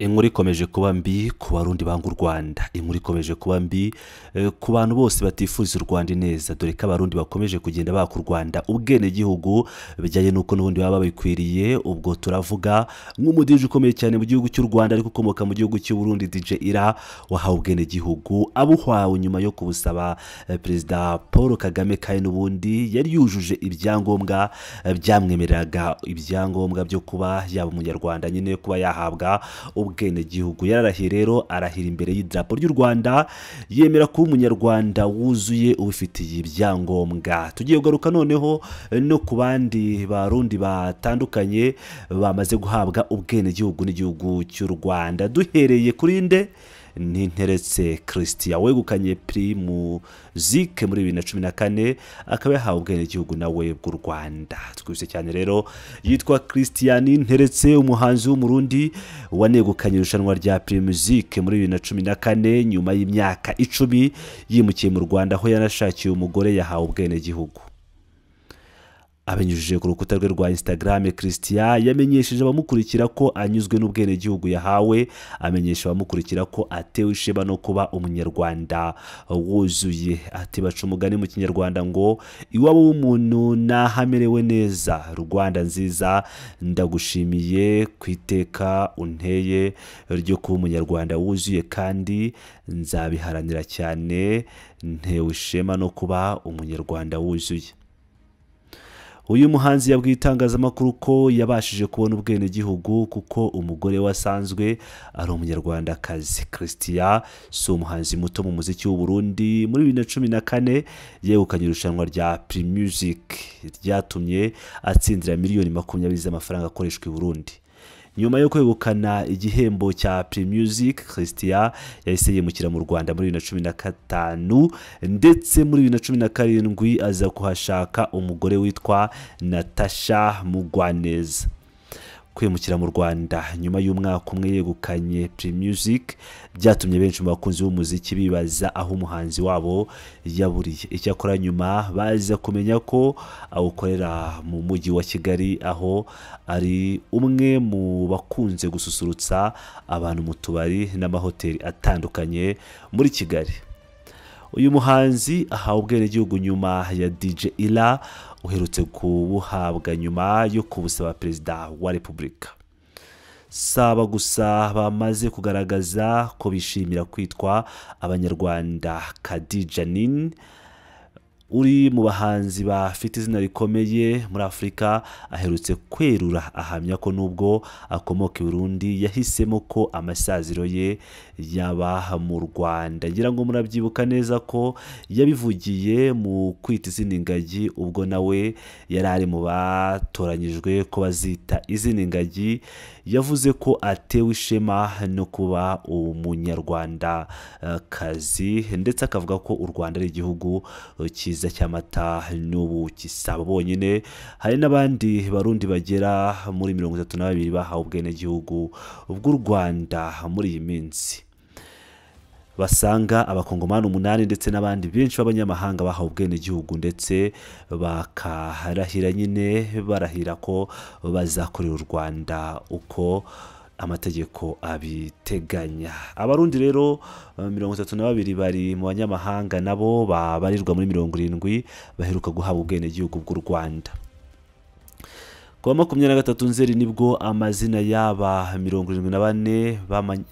Inkuru ikomeje kuba mbi ku barundi banga u Rwanda. Inkuru ikomeje kuba mbi ku bantu bose batifuza u Rwanda neza, dore ko abarundi bakomeje kugenda baka u Rwanda ubwene gihugu bijyanye nuko n'ubundi baba babikwiriye. Ubwo turavuga nk'umudije ukomeye cyane mu gihugu cy'u Rwanda ariko ukomoka mu gihugu cy'u Burundi, DJ Ira, wahawe ubwene gihugu abuhawe nyuma yo kubusaba Perezida Paul Kagame, kandi n'ubundi yari yujuje ibyangombwa byamwemereraga, ibyangombwa byo kuba yaba umunyarwanda nyine kuba yahabwa ubwene gihugu. Yararahiye rero, arahira imbere y'idarapo ry'u Rwanda, yemera kuba umunyarwanda wuzuye ubifitiye ibyangombwa. Tugiye kugaruka noneho no ku bandi barundi batandukanye bamaze guhabwa ubwene gihugu n'igihugu cy'u Rwanda. Duhereye kuri nde Ninteretse Christian wegukanye Primusic muri 2014, akaba yahawe ubwene gihugu nawe bw'u Rwanda. Twise cyane rero, yitwa Christian Ninteretse, umuhanzi w'umurundi wanegukanye irushanwa rya Primusic muri 2014 nyuma y'imyaka 10 yimukiye mu Rwanda, aho yanashakiye umugore. Yahawe ubwene gihugu abinyujije ku rukuta rwe rwa Instagram. Christian yamenyesheje abamukurikira ko anyuzwe n'ubwene gihugu yahawe, amenyesha abamukurikira ko atewe ishema no kuba umunyarwanda wuzuye. Ati baca umugani mu kinyarwanda ngo iwabo w'umuntu nahamerewe neza. Rwanda nziza, ndagushimiye ku iteka unteye ryo kuba umunyarwanda wuzuye, kandi nzabiharanira cyane. Ntewe ishema no kuba umunyarwanda wuzuye. Uyu muhanzi yabwiye itangazamakuru ko yabashije kubona ubwene gihugu kuko umugore wasanzwe ari umunyarwandakazi. Christian si umuhanzi muto mu muziki w'u Burundi. Muri 2014 yegukanye irushanwa rya Primusic ryatumye atsindira miliyoni 20 z'amafaranga akoreshwa i Burundi. Nyuma yo kwegukana igihembo cya Primusic, Christian yahise yimukira mu Rwanda muri 2015, ndetse muri 2017 aza kuhashaka umugore witwa Natasha Mugwaneza. Kwimukira mu Rwanda nyuma y'umwaka umwe yegukanye Primusic byatumye benshi mu bakunzi b'umuziki bibaza aho umuhanzi wabo yaburiye. Icyakora nyuma baza kumenya ko awukorera mu mujyi wa Kigali, aho ari umwe mu bakunze gususurutsa abantu mu tubari n'amahoteli atandukanye muri Kigali. Uyu muhanzi ahawe ubwene gihugu nyuma ya DJ Ira uherutse kubuhabwa nyuma yo kubusaba Perezida wa Repubulika. Saba gusa bamaze kugaragaza ko bishimira kwitwa abanyarwanda. Khadija Nin uri mu bahanzi bafite izina rikomeye muri Afurika aherutse kwerura, ahamya ko nubwo akomoka i Burundi yahisemo ko amasaziro ye yaba mu Rwanda. Ngira ngo murabyibuka neza ko yabivugiye mu kwita izina ingagi, ubwo nawe yari ari mu batoranyijwe ko bazita izina ingagi. Yavuze ko atewe ishema no kuba umunyarwanda kazi, ndetse akavuga ko u Rwanda ari igihugu cyiza cy'amata n'ubuki. Saba bonyine, hari n'abandi barundi bagera muri 32 bahawe ubwene gihugu bw'u Rwanda muri iyi minsi, basanga abakongomani 8 ndetse n'abandi benshi b'abanyamahanga bahawe ubwene gihugu, ndetse bakarahira nyine barahira ko bazakorera u Rwanda uko amategeko abiteganya. Abarundi rero 32 bari mu banyamahanga nabo babarirwa muri 70 baheruka guhabwa ubwene gihugu bw'u Rwanda. Kuwa 23 Nzeri nibwo amazina y'aba 74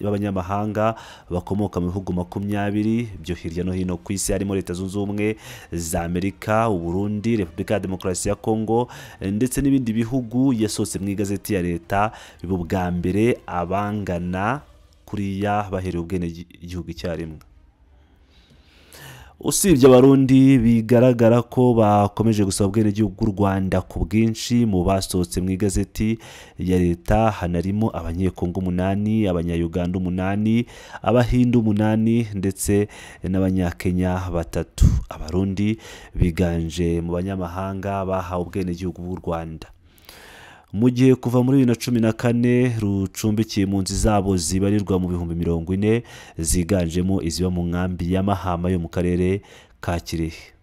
b'abanyamahanga bakomoka mu bihugu 20 byo hirya no hino ku isi, harimo Leta Zunze Ubumwe za Amerika, u Burundi, Repubulika ya Demokarasi ya Kongo ndetse n'ibindi bihugu yasohotse mu igazeti ya leta, bibu bwa mbere abangana kuriya baherewe ubwene gihugu icyarimwe. Usibye abarundi bigaragara ko bakomeje gusaba ubwene gihugu bw'u Rwanda ku bwinshi mu basohotse mu igazeti ya leta, hanarimo abanyekongo 8, abanyayuganda 8, abahindu 8 ndetse n'abanyakenya 3. Abarundi biganje mu banyamahanga bahawe ubwene gihugu bw'u Rwanda. Mu gihe kuva muri 2014 rucumbikiye impunzi zabo zibarirwa mu 40,000 ziganjemo iziba mu nkambi ya Mahama yo mu karere ka Kirehe.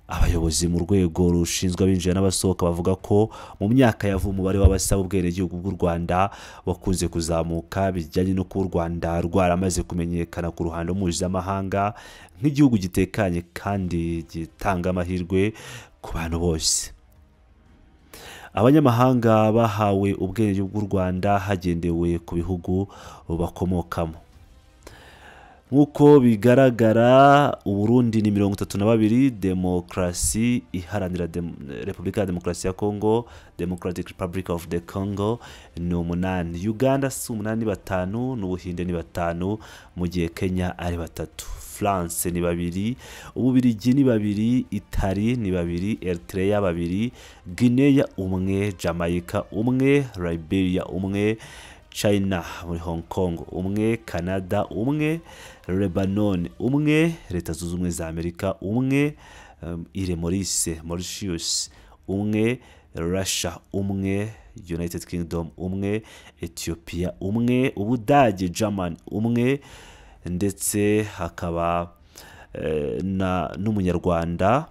abayobozi mu rwego rushinzwe abinjira n'abasohoka bavuga ko mu myaka yavuye umubare w'abasaba ubwenegihugu bw'u Rwanda wakunze kuzamuka bijyanye no kuba u Rwanda rwaramaze kumenyekana ku ruhando mpuzamahanga nk'igihugu gitekanye kandi gitanga amahirwe ku bantu bose. Abanyamahanga bahawe ubwenegihugu bw'u Rwanda hagendewe ku bihugu bakomokamo. Nk'uko bigaragara Uburundi ni 32, Demokarasi iharanira Repubulika ya Demokarasi ya Congo, Democratic Republic of the Congo ni 8, Uganda si 8 ni 5, n'Ubuhinde ni 5, mu gihe Kenya ari 3, France ni 2, Ububiligi ni 2, Italy ni 2, Eritrea 2, Guinea 1, Jamaica 1, Liberia 1, China muri Hong Kong 1, Canada 1, Lebanon 1, Leta Zunze Ubumwe za Amerika 1, Ile Mauritius 1, Russia 1, United Kingdom 1, Ethiopia 1, Ubudage German 1, ndetse hakaba n'umunyarwanda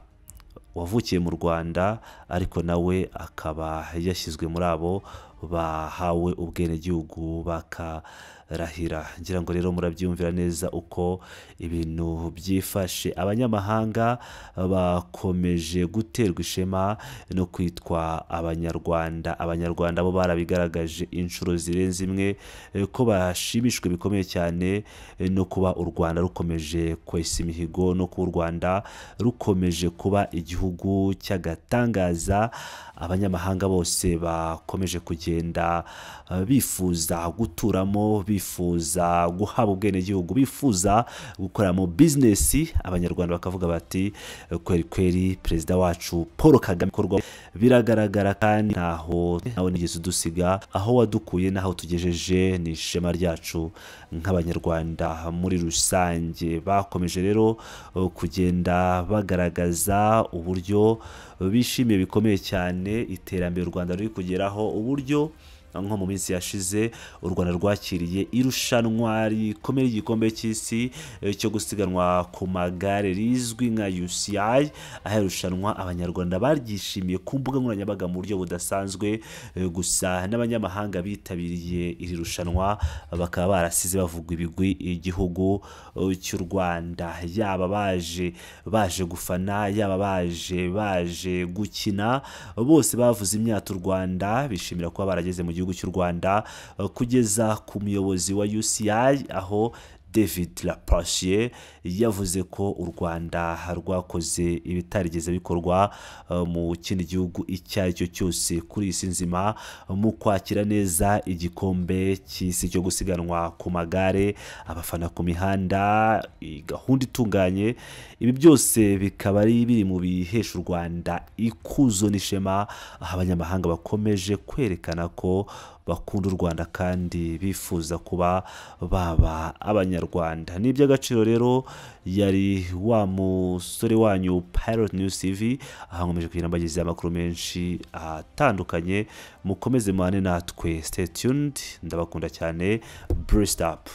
wavukiye mu Rwanda ariko nawe akaba yashyizwe muri abo bahawe ubwenegihugu bakarahira. Ngira ngo rero murabyumvira neza uko ibintu byifashe. Abanyamahanga bakomeje guterwa ishema no kwitwa abanyarwanda. Abanyarwanda bo barabigaragaje inshuro zirenze imwe ko bashimishwe bikomeye cyane no kuba u Rwanda rukomeje kwesa imihigo, no kuba u Rwanda rukomeje kuba igihugu cy'agatangaza. Abanyamahanga bose bakomeje kugenda bifuza guturamo, bifuza guhabwa ubwenegihugu, bifuza gukoramo business. Abanyarwanda bakavuga bati kweri perezida wacu Paul Kagame korwa biragaragara kandi naho nigeze dusiga, aho wadukuye naho tugejeje ni ishema ryacu nk'abanyarwanda muri rusange. Bakomeje rero kugenda bagaragaza uburyo bishimiye bikomeye cyane iterambere u Rwanda ruri kugeraho, uburyo nko mu minsi yashize u Rwanda rwakiriye irushanwa rikomeye igikombe cy'isi cyo gusiganwa ku magare rizwi nka UCI. aho irushanwa abanyarwanda baryishimiye ku mbuga nkoranyambaga mu buryo budasanzwe. Gusa n'abanyamahanga bitabiriye iri rushanwa bakaba barasize bavuga ibigwi igihugu cy'u Rwanda, yaba baje gufana, yaba baje gukina, bose bavuze imyato u Rwanda, bishimira kuba barageze mu gihugu cy'u Rwanda, kugeza ku muyobozi wa UCI aho David Lapassier yavuze ko u Rwanda rwakoze ibitarigeze bikorwa mu kindi gihugu icyo ari cyo cyose kuri isi nzima mu kwakira neza igikombe cy'isi cyo gusiganwa ku magare, abafana ku mihanda, gahunda itunganye. Ibi byose bikaba ari biri mu bihesha u Rwanda ikuzo n'ishema, aho abanyamahanga bakomeje kwerekana ko bakunda u Rwanda kandi bifuza kuba baba abanyarwanda. Ni iby'agaciro rero. Yari wa musore wanyu Pilot News TV, aho nkomeje kugira mbagize amakuru menshi atandukanye. Mukomeze mane natwe, stay tuned, ndabakunda cyane. Blessed up.